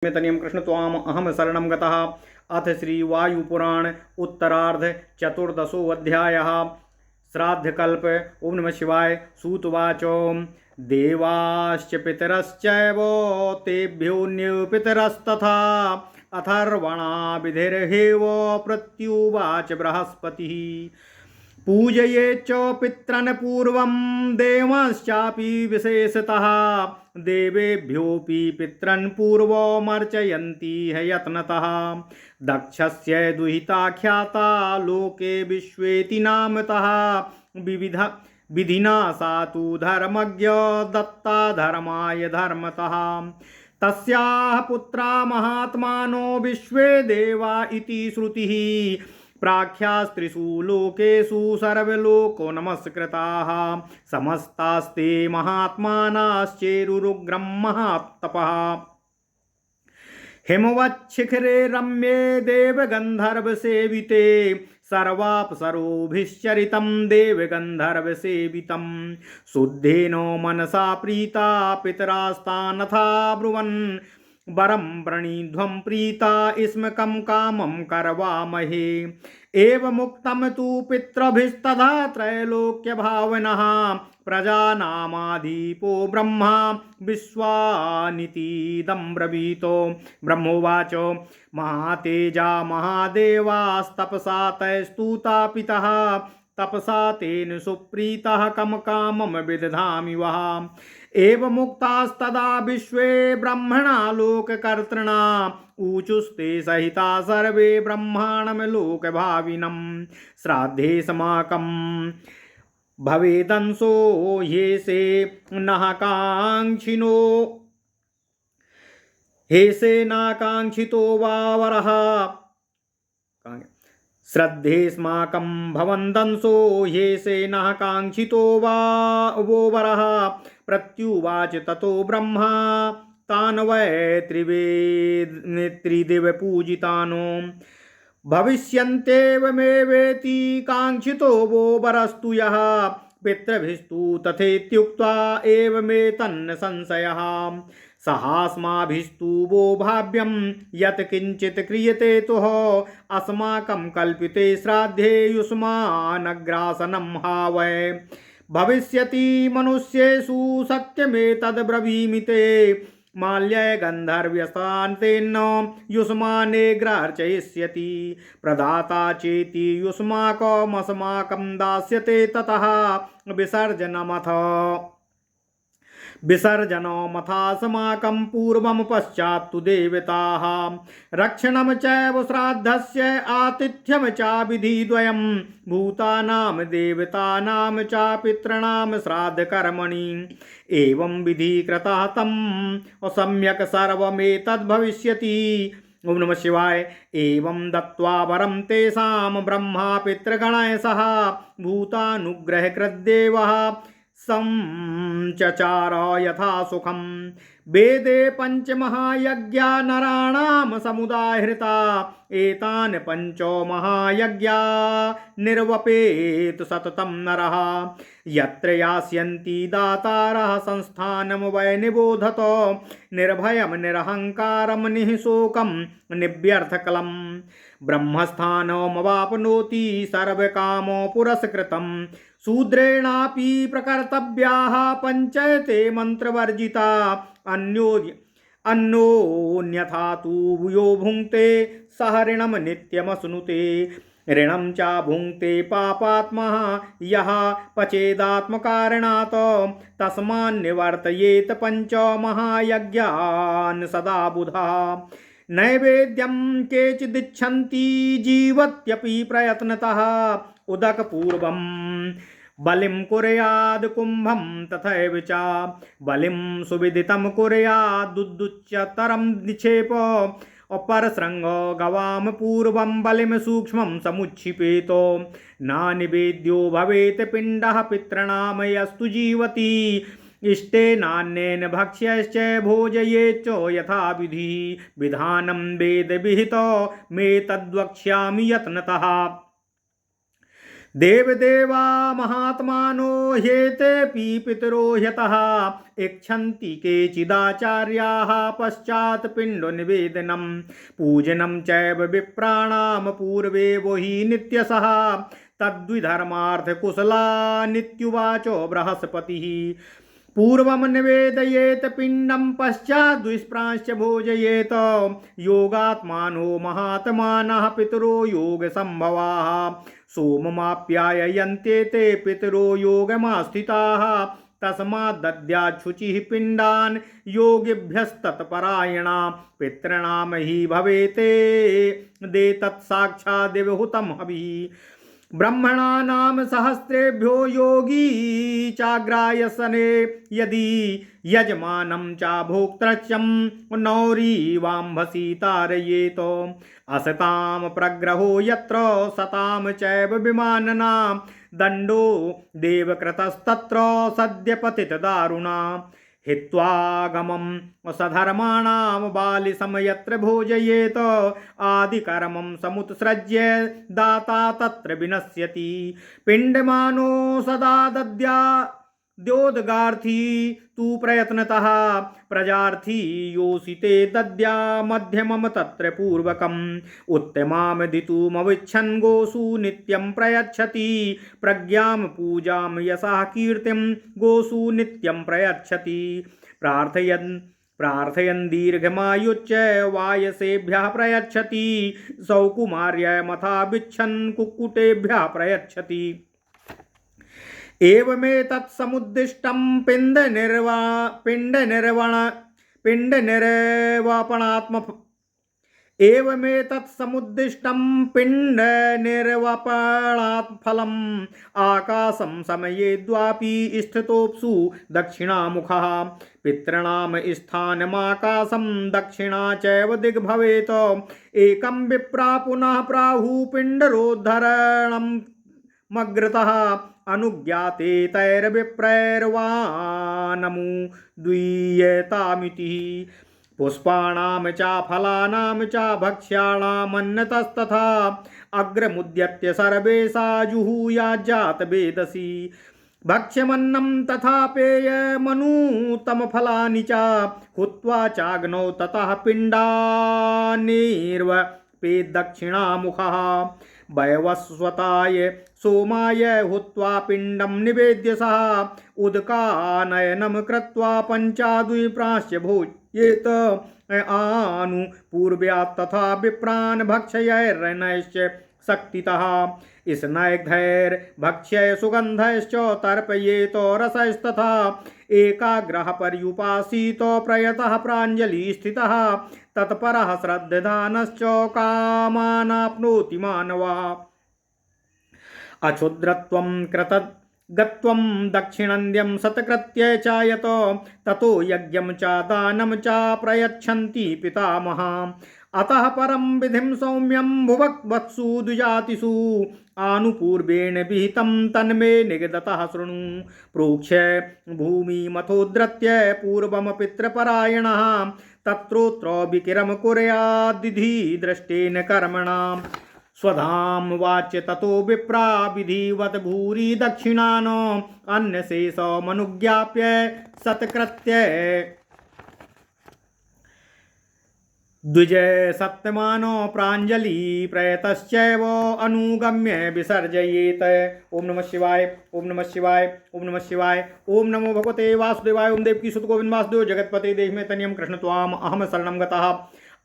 तनियं कृष्ण त्वाम अहम शरणं गतः। अथ श्री वायुपुराण उत्तरार्ध चतुर्दशोऽध्यायः। श्राद्धकल्प। ओम नमः शिवाय। सूतवाच देवाश्च पितरश्चैव तेभ्योऽन्यो पितरस्तथा अथर्वणा विधिर्हेव प्रत्युवाच बृहस्पतिः। पूजयेच्च पितॄन् पूर्वं देवांश्चापि विशेषतः देवेभ्योऽपि पितॄन् पूर्वमर्चयन्ति यत्नतः। दक्षस्य दुहिता ख्याता लोके विश्वेति नामतः विविध विधिना सा तु धर्मज्ञ दत्ता धर्माय धर्मतः। तस्याः पुत्रा महात्मानो विश्वे देवा इति श्रुतिः। प्राख्यास्त्रिषु लोकेषु सर्वलोको नमस्कृताः समस्तास्ते महात्मानाश्चेरुरुग्रं महातपः। हिमवच्छिखरे रम्ये देवगन्धर्वसेविते सर्वाप्सरोभिश्चरितं देवगन्धर्वसेवितं। शुद्धेन मनसा प्रीता पितरास्तानथा ब्रुवन् वरं प्रणीध्वं प्रीता स्मकं कामं करवामहे। एवमुक्तं तु पितृभिस्तथा त्रैलोक्यभावनः प्रजानामाधिपो ब्रह्मा विश्वानितीदं ब्रवीतो। ब्रह्मोवाच महातेजा महादेवास्तपसा तैस्तुता पितः तपसा तेन सुप्रीतः कम कामं विदधामि वः। एवमुक्तास्तदा विश्वे ब्रह्मणा लोककर्तृणा ऊचुस्ते सहिता सर्वे ब्रह्माणं लोकभाविनं। श्राद्धे समाकं भवेदंसो येसे नः काङ्क्षिनो हेसे नाकाङ्क्षितो वा वरः। श्रद्धेस्माकं भवन्दंसो येसे नः काङ्क्षितो वा वो वरः। प्रत्युवाच ततो ब्रह्मा तान् वै त्रिदिवपूजितानो भविष्यन्त्येवमेवेति काङ्क्षितो वो वरस्तु यः। पितृभिस्तु तथेत्युक्त्वा एवमेतन्न संशयः। सहास्माभिस्तु वो भाव्यं यत् किञ्चित् क्रियते तुः अस्माकं कल्पिते श्राद्धे युष्मानग्रासनं हा वै। भविष्यति मनुष्येषु सत्यमेतद्ब्रवीमि ते माल्ये गन्धर्व्यस्तान्तेन युष्मानेग्रार्चयिष्यति। प्रदाता चेति युष्माकमस्माकं दास्यते ततः विसर्जनमथास्माकं पूर्वं पश्चात्तु देवताः। रक्षणं चैव श्राद्धस्य आतिथ्यं च विधिद्वयं भूतानां देवतानां च पितॄणां श्राद्धकर्मणि। एवं विधि कृतः तम् सम्यक् सर्वमेतद्भविष्यति। ओम नमः शिवाय। एवं दत्त्वा वरं तेषां ब्रह्मा पितृगणैः सह भूतानुग्रहकृद्देवः संचचार यथा सुखम। वेदे पंचमहायज्ञा नराणां समुदाहृता एतान् पंचो महायज्ञा निर्वपेत सततं नरः। यत्र यास्यन्ति दातारः संस्थानं वै निबोधत निर्भयं निरहङ्कारं निःशोकं निव्यर्थकलम्। ब्रह्मस्थानमवाप्नोति सर्वकामो पुरस्कृतं। शूद्रेणापि प्रकर्तव्याः पञ्चैते मन्त्रवर्जिता अन्योन्यथा तु यो भुङ्क्ते सह ऋणं नित्यमश्नुते। ऋणं च भुङ्क्ते पापात्मा यः पचेदात्मकारणात् तस्मान्निवर्तयेत् पंच महायज्ञान् सदा बुधा। नैवेद्यं केचिदिच्छन्ति जीवत्यपि प्रयत्नतः उदकपूर्वं बलिं कुर्याद् कुम्भं तथैव च बलिं सुविदितं कुर्यादुच्चतरं निक्षेप। अपरशृङ्ग गवां पूर्वं बलिं सूक्ष्मं समुच्छिपेत। नानिवेद्यो भवेत् पिण्डः पितॄणां यस्तु जीवति। इष्टे नान्येन भक्ष्यश्च भोजयेच्च यथा विधि विधानं वेद विहित मे तद्वक्ष्यामि यत्नतः। देवदेवा महात्मानो ह्येतेऽपि पितरो ह्यतः इच्छन्ति केचिदाचार्याः पश्चात् पिण्डनिवेदनं पूजनं चैव विप्राणां पूर्वे वो हि नित्यशः तद्विधर्मार्थकुशला नित्युवाचो बृहस्पतिः पूर्वं निवेदयेत पिंडम पश्चात् दुष्प्रांश्च भोजयेत योगात्मानो महात्मानः पितरो योग संभवाः सोममाप्यायन्ते ते पितरो योगमास्थिताः तस्मात् दद्याच्छुचिः पिण्डान् योगिभ्यस्तत्परायणा पितॄणां हि भवेते दे तत्साक्षादिवहुतं हविः ब्रह्मणानां सहस्रेभ्यो योगी चाग्रायसने यदि यजमानं च भोक्तृचं नौरीवाम्भसि तारयेत असतां प्रग्रहो यत्र सतां चैव विमानना दण्डो देवकृतस्तत्र सद्यपतितदारुणा हित्वागमं सधर्माणां बालिशं यत्र भोजयेत आदिकर्मं समुत्सृज्य दाता तत्र विनश्यति पिण्डमानो सदा द्योदगार्थी तु प्रयत्नतः प्रजार्थी योषिते दद्या मध्यमं तत्र पूर्वकम् उत्तमामदितुमविच्छन् गोषु नित्यं प्रयच्छति प्रज्ञां पूजां यशः कीर्तिं गोषु नित्यं प्रयच्छति प्रार्थयन् दीर्घमायुच्च वायसेभ्यः प्रयच्छति सौकुमार्यमथा बिच्छन् कुक्कुटेभ्यः प्रयच्छति एवमेतत्समुद्दिष्टं पिण्डनिर्वापणात्फलम् आकाशं समयेद्वापि स्थितोऽप्सु दक्षिणामुखः पितॄणां स्थानमाकाशं दक्षिणा चैव दिग्भवेत् एकं विप्रा पुनः प्राहुः पिण्डरोद्धरणं मग्रतः अनुज्ञाते तैर्विप्रैर्वानमु द्वीयतामिति पुष्पाणां च फलानां च भक्ष्याणामन्नतस्तथा अग्रमुद्यत्य सर्वेषा जुहूयाज्जात वेदसी भक्ष्यमन्नं तथा पेयमनूतमफलानि च हुत्वा चाग्नौ ततः पिण्डानिर्वपेद्दक्षिणामुखः वैवस्वताय सोमाय हुत्वा पिण्डं निवेद्य सः उदकानयनं कृत्वा पञ्चाद्विप्रांश्च भोज्येत आनु पूर्व्यात् तथा विप्रान् भक्षयैर्नैश्च शक्तितः स्नैग्धैर्भक्ष्य सुगन्धैश्च तर्पयेत रसैस्तथा एकाग्रः पर्युपासीतो प्रयतः प्राञ्जलिस्थितः तत्परः श्रद्धानश्च कामानाप्नोति मानवः अक्षुद्रत्वं कृतगत्वं दक्षिणन्द्यं सत्कृत्य चायत ततो यज्ञं च दानं च प्रयच्छन्ति पितामहा अतः परं विधिं सौम्यं भुवक्वत्सु द्विजातिषु आनुपूर्वेण विहितं तन्मे निगदतः शृणु प्रोक्ष्य भूमिमथोद्धृत्य पूर्वं पितृपरायणः तत्रोत्र विकिरं कुर्याद्विधि दृष्टेन कर्मणां स्वधाम वाच्य ततो विप्रा विधिवत भूरि दक्षिणानो अन्यशेषमनुज्ञाप्य सत्कृत्य द्विजय सत्यमानो प्राञ्जलि प्रयतश्चैव अनुगम्य विसर्जयेत। ओम नमः शिवाय, ओम नमः शिवाय, ओम नमः शिवाय, ओम नमो भगवते वासुदेवाय। ओम देवकी सुत गोविंद वासुदेव जगतपते देहि में तनियम कृष्ण त्वाम अहम शरणं गतः।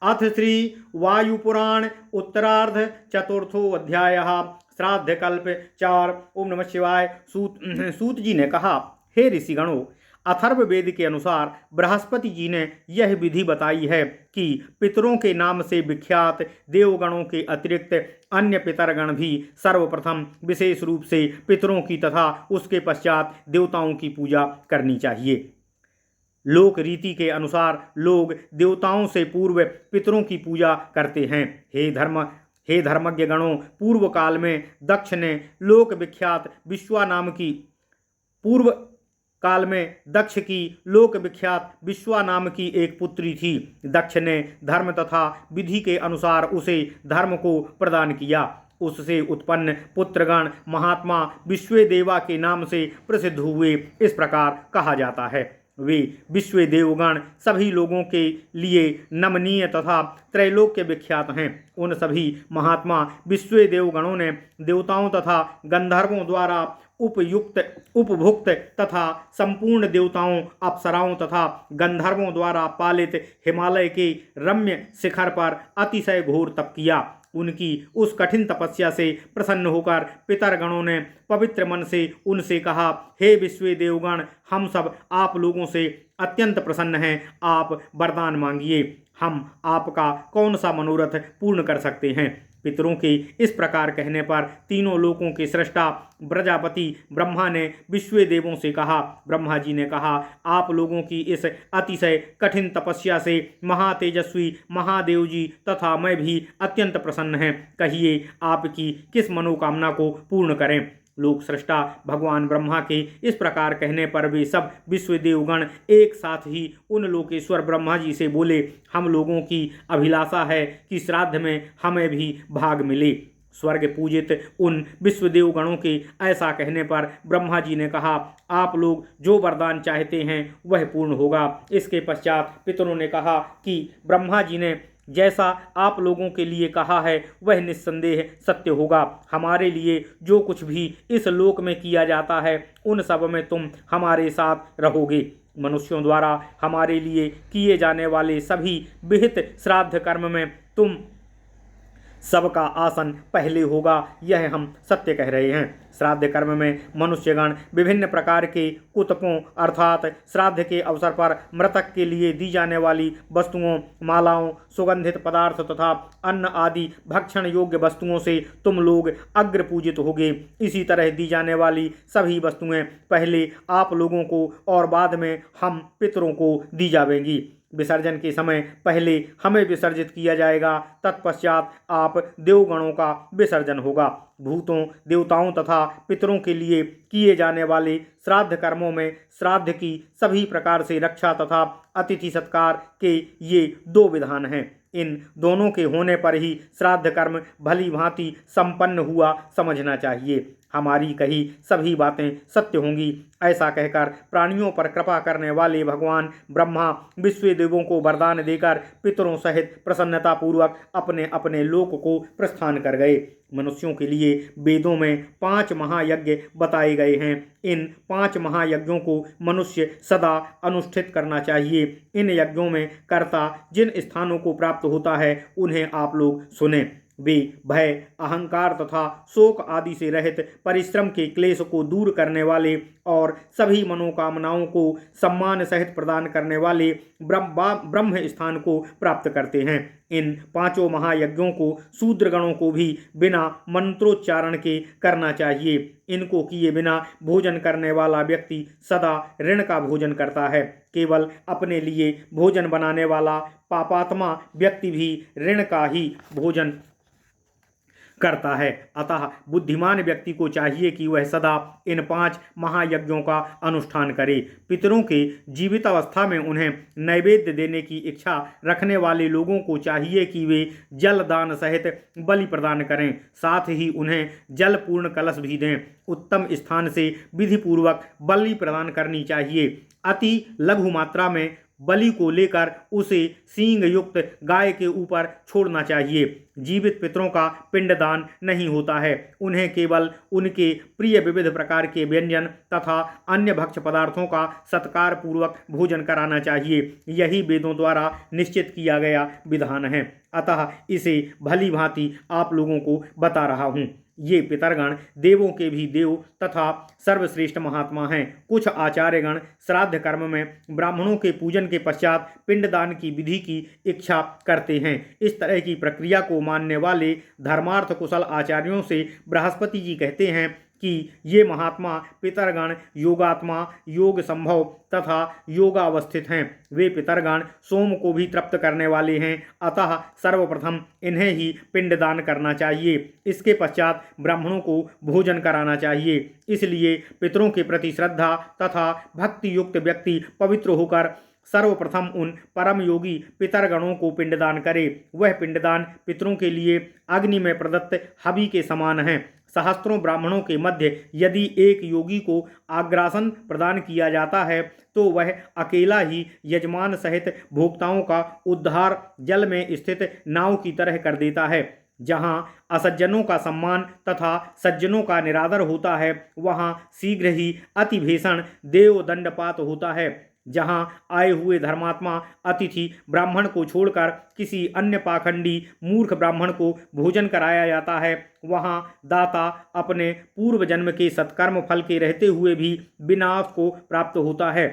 अथ श्री वायुपुराण उत्तरार्ध चतुर्थो अध्यायः श्राद्धकल्प 4। ओम नमः शिवाय। सूत जी ने कहा, हे ऋषिगणों, अथर्ववेद के अनुसार बृहस्पति जी ने यह विधि बताई है कि पितरों के नाम से विख्यात देवगणों के अतिरिक्त अन्य पितरगण भी सर्वप्रथम विशेष रूप से पितरों की तथा उसके पश्चात देवताओं की पूजा करनी चाहिए। लोक रीति के अनुसार लोग देवताओं से पूर्व पितरों की पूजा करते हैं। हे धर्मज्ञ गणों, पूर्व काल में दक्ष ने लोक विख्यात विश्वा नाम की एक पुत्री थी। दक्ष ने धर्म तथा विधि के अनुसार उसे धर्म को प्रदान किया। उससे उत्पन्न पुत्रगण महात्मा विश्वेदेवा के नाम से प्रसिद्ध हुए। इस प्रकार कहा जाता है। वे विश्वेदेवगण सभी लोगों के लिए नमनीय तथा त्रैलोक्य विख्यात हैं। उन सभी महात्मा विश्वेदेवगणों ने देवताओं तथा गंधर्वों द्वारा उपभुक्त तथा संपूर्ण देवताओं, अप्सराओं तथा गंधर्वों द्वारा पालित हिमालय के रम्य शिखर पर अतिशय घोर तप किया। उनकी उस कठिन तपस्या से प्रसन्न होकर पितरगणों ने पवित्र मन से उनसे कहा, हे विश्वेदेवगण, हम सब आप लोगों से अत्यंत प्रसन्न हैं। आप वरदान मांगिए, हम आपका कौन सा मनोरथ पूर्ण कर सकते हैं। पितरों के इस प्रकार कहने पर तीनों लोकों के सृष्टा प्रजापति ब्रह्मा ने विश्वेदेवों से कहा। ब्रह्मा जी ने कहा, आप लोगों की इस अतिशय कठिन तपस्या से महातेजस्वी महादेव जी तथा मैं भी अत्यंत प्रसन्न हैं। कहिए, आपकी किस मनोकामना को पूर्ण करें। लोक सृष्टा भगवान ब्रह्मा के इस प्रकार कहने पर वे सब विश्वदेवगण एक साथ ही उन लोकेश्वर ब्रह्मा जी से बोले, हम लोगों की अभिलाषा है कि श्राद्ध में हमें भी भाग मिले। स्वर्ग पूजित उन विश्वदेवगणों के ऐसा कहने पर ब्रह्मा जी ने कहा, आप लोग जो वरदान चाहते हैं वह पूर्ण होगा। इसके पश्चात पितरों ने कहा कि ब्रह्मा जी ने जैसा आप लोगों के लिए कहा है वह निस्संदेह सत्य होगा। हमारे लिए जो कुछ भी इस लोक में किया जाता है उन सब में तुम हमारे साथ रहोगे। मनुष्यों द्वारा हमारे लिए किए जाने वाले सभी विहित श्राद्ध कर्म में तुम सबका आसन पहले होगा। यह हम सत्य कह रहे हैं। श्राद्ध कर्म में मनुष्यगण विभिन्न प्रकार के कुतपों अर्थात श्राद्ध के अवसर पर मृतक के लिए दी जाने वाली वस्तुओं, मालाओं, सुगंधित पदार्थ तथा अन्न आदि भक्षण योग्य वस्तुओं से तुम लोग अग्र पूजित होगे। इसी तरह दी जाने वाली सभी वस्तुएं पहले आप लोगों को और बाद में हम पितरों को दी जाएंगी। विसर्जन के समय पहले हमें विसर्जित किया जाएगा, तत्पश्चात आप देवगणों का विसर्जन होगा। भूतों, देवताओं तथा पितरों के लिए किए जाने वाले श्राद्ध कर्मों में श्राद्ध की सभी प्रकार से रक्षा तथा अतिथि सत्कार के ये दो विधान हैं। इन दोनों के होने पर ही श्राद्ध कर्म भली भांति संपन्न हुआ समझना चाहिए। हमारी कही सभी बातें सत्य होंगी, ऐसा कहकर प्राणियों पर कृपा करने वाले भगवान ब्रह्मा विश्वदेवों को वरदान देकर पितरों सहित प्रसन्नतापूर्वक अपने अपने लोक को प्रस्थान कर गए। मनुष्यों के लिए वेदों में 5 महायज्ञ बताए गए हैं। इन 5 महायज्ञों को मनुष्य सदा अनुष्ठित करना चाहिए। इन यज्ञों में कर्ता जिन स्थानों को प्राप्त होता है उन्हें आप लोग सुने। वे भय, अहंकार तथा शोक आदि से रहित परिश्रम के क्लेश को दूर करने वाले और सभी मनोकामनाओं को सम्मान सहित प्रदान करने वाले ब्रह्म स्थान को प्राप्त करते हैं। इन 5 महायज्ञों को शूद्रगणों को भी बिना मंत्रोच्चारण के करना चाहिए। इनको किए बिना भोजन करने वाला व्यक्ति सदा ऋण का भोजन करता है। केवल अपने लिए भोजन बनाने वाला पापात्मा व्यक्ति भी ऋण का ही भोजन करता है। अतः बुद्धिमान व्यक्ति को चाहिए कि वह सदा इन 5 महायज्ञों का अनुष्ठान करे। पितरों के जीवित अवस्था में उन्हें नैवेद्य देने की इच्छा रखने वाले लोगों को चाहिए कि वे जल दान सहित बलि प्रदान करें, साथ ही उन्हें जल पूर्ण कलश भी दें। उत्तम स्थान से विधि पूर्वक बलि प्रदान करनी चाहिए। अति लघु मात्रा में बलि को लेकर उसे सींग युक्त गाय के ऊपर छोड़ना चाहिए। जीवित पितरों का पिंडदान नहीं होता है। उन्हें केवल उनके प्रिय विविध प्रकार के व्यंजन तथा अन्य भक्ष्य पदार्थों का सत्कार पूर्वक भोजन कराना चाहिए। यही वेदों द्वारा निश्चित किया गया विधान है। अतः इसे भली भांति आप लोगों को बता रहा हूँ। ये पितरगण देवों के भी देव तथा सर्वश्रेष्ठ महात्मा हैं। कुछ आचार्यगण श्राद्ध कर्म में ब्राह्मणों के पूजन के पश्चात पिंडदान की विधि की इच्छा करते हैं। इस तरह की प्रक्रिया को मानने वाले धर्मार्थ कुशल आचार्यों से बृहस्पति जी कहते हैं कि ये महात्मा पितरगण योगात्मा, योग संभव तथा योगावस्थित हैं। वे पितरगण सोम को भी तृप्त करने वाले हैं। अतः सर्वप्रथम इन्हें ही पिंडदान करना चाहिए। इसके पश्चात ब्राह्मणों को भोजन कराना चाहिए। इसलिए पितरों के प्रति श्रद्धा तथा भक्ति युक्त व्यक्ति पवित्र होकर सर्वप्रथम उन परम योगी पितरगणों को पिंडदान करे। वह पिंडदान पितरों के लिए अग्नि में प्रदत्त हवि के समान है। सहस्त्रों ब्राह्मणों के मध्य यदि एक योगी को आग्रासन प्रदान किया जाता है तो वह अकेला ही यजमान सहित भोक्ताओं का उद्धार जल में स्थित नाव की तरह कर देता है। जहाँ असज्जनों का सम्मान तथा सज्जनों का निरादर होता है वहाँ शीघ्र ही अति भीषण देवदंडपात होता है। जहाँ आए हुए धर्मात्मा अतिथि ब्राह्मण को छोड़कर किसी अन्य पाखंडी मूर्ख ब्राह्मण को भोजन कराया जाता है वहाँ दाता अपने पूर्व जन्म के सत्कर्म फल के रहते हुए भी विनाश को प्राप्त होता है।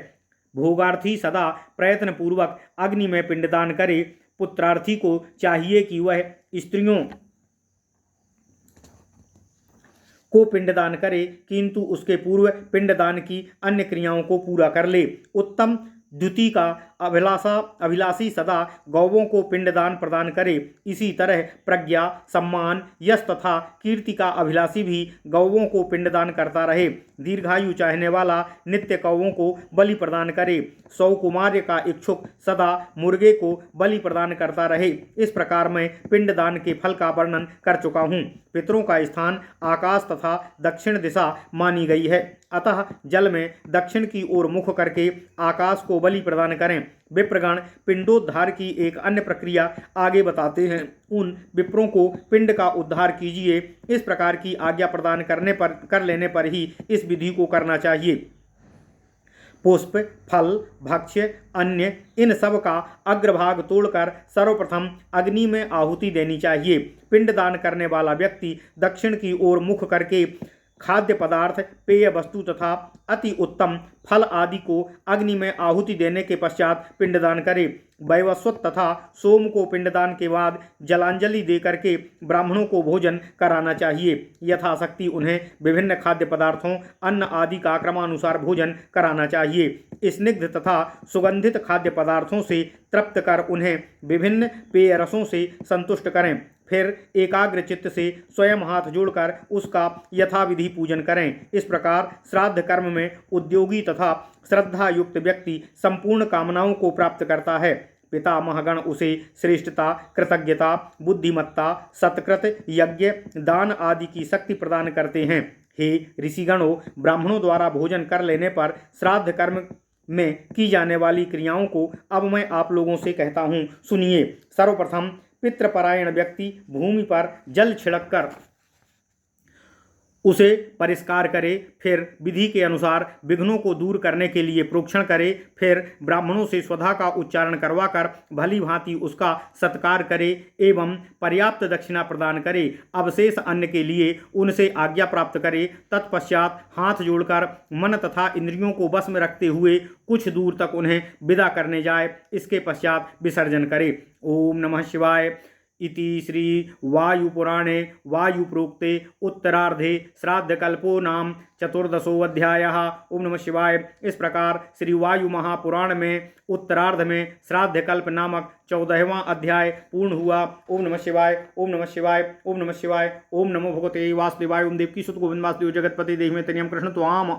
भोगार्थी सदा प्रयत्न पूर्वक अग्नि में पिंडदान करे। पुत्रार्थी को चाहिए कि वह स्त्रियों को पिंडदान करे किंतु उसके पूर्व पिंडदान की अन्य क्रियाओं को पूरा कर ले। उत्तम द्युति का अभिलाषी सदा गौवों को पिंडदान प्रदान करे। इसी तरह प्रज्ञा सम्मान यश तथा कीर्ति का अभिलाषी भी गौवों को पिंडदान करता रहे। दीर्घायु चाहने वाला नित्य गौवों को बलि प्रदान करे। सौकुमार्य का इच्छुक सदा मुर्गे को बलि प्रदान करता रहे। इस प्रकार मैं पिंडदान के फल का वर्णन कर चुका हूँ। पितरों का स्थान आकाश तथा दक्षिण दिशा मानी गई है, अतः जल में दक्षिण की ओर मुख करके आकाश को बलि प्रदान करें। विप्रगण पिंडोद्धार की एक अन्य प्रक्रिया आगे बताते हैं। उन विप्रों को पिंड का उद्धार कीजिए, इस प्रकार की आज्ञा प्रदान कर लेने पर ही इस विधि को करना चाहिए। पुष्प फल भक्ष्य अन्य इन सब का अग्रभाग तोड़कर सर्वप्रथम अग्नि में आहुति देनी चाहिए। पिंडदान करने वाला व्यक्ति दक्षिण की ओर मुख करके खाद्य पदार्थ पेय वस्तु तथा अति उत्तम फल आदि को अग्नि में आहुति देने के पश्चात पिंडदान करे। वैवस्वत तथा सोम को पिंडदान के बाद जलांजलि दे करके ब्राह्मणों को भोजन कराना चाहिए। यथाशक्ति उन्हें विभिन्न खाद्य पदार्थों अन्न आदि का क्रमानुसार भोजन कराना चाहिए। स्निग्ध तथा सुगंधित खाद्य पदार्थों से तृप्त कर उन्हें विभिन्न पेय रसों से संतुष्ट करें। फिर एकाग्र चित्त से स्वयं हाथ जोड़कर उसका यथाविधि पूजन करें। इस प्रकार श्राद्ध कर्म में उद्योगी तथा श्रद्धा युक्त व्यक्ति संपूर्ण कामनाओं को प्राप्त करता है। पितामहगण उसे श्रेष्ठता कृतज्ञता बुद्धिमत्ता सत्कृत यज्ञ दान आदि की शक्ति प्रदान करते हैं। हे ऋषिगणों, ब्राह्मणों द्वारा भोजन कर लेने पर श्राद्ध कर्म में की जाने वाली क्रियाओं को अब मैं आप लोगों से कहता हूँ, सुनिए। सर्वप्रथम पितृपरायण व्यक्ति भूमि पर जल छिड़ककर उसे परिष्कार करे। फिर विधि के अनुसार विघ्नों को दूर करने के लिए प्रोक्षण करे। फिर ब्राह्मणों से स्वधा का उच्चारण करवाकर भली भांति उसका सत्कार करे एवं पर्याप्त दक्षिणा प्रदान करे। अवशेष अन्न के लिए उनसे आज्ञा प्राप्त करे। तत्पश्चात हाथ जोड़कर मन तथा इंद्रियों को वश में रखते हुए कुछ दूर तक उन्हें विदा करने जाए। इसके पश्चात विसर्जन करे। ओम नमः शिवाय। इति श्री वायुपुराणे वायुप्रोक्ते उत्तरार्धे श्राद्धकल्पो नाम 14वाध्यायः। ओम नमः शिवाय। इस प्रकार श्री वायु महापुराण में उत्तरार्ध में श्राद्धकल्प नामक 14वां अध्याय पूर्ण हुआ। ओम नमः शिवाय। ओम नमः शिवाय। ओम नमः शिवाय। ओम नमो भगवते वासुदेवाय। ओम देवकी सुत गोविंद वासुदेव जगतपति देहि में तनियम कृष्ण त्वाम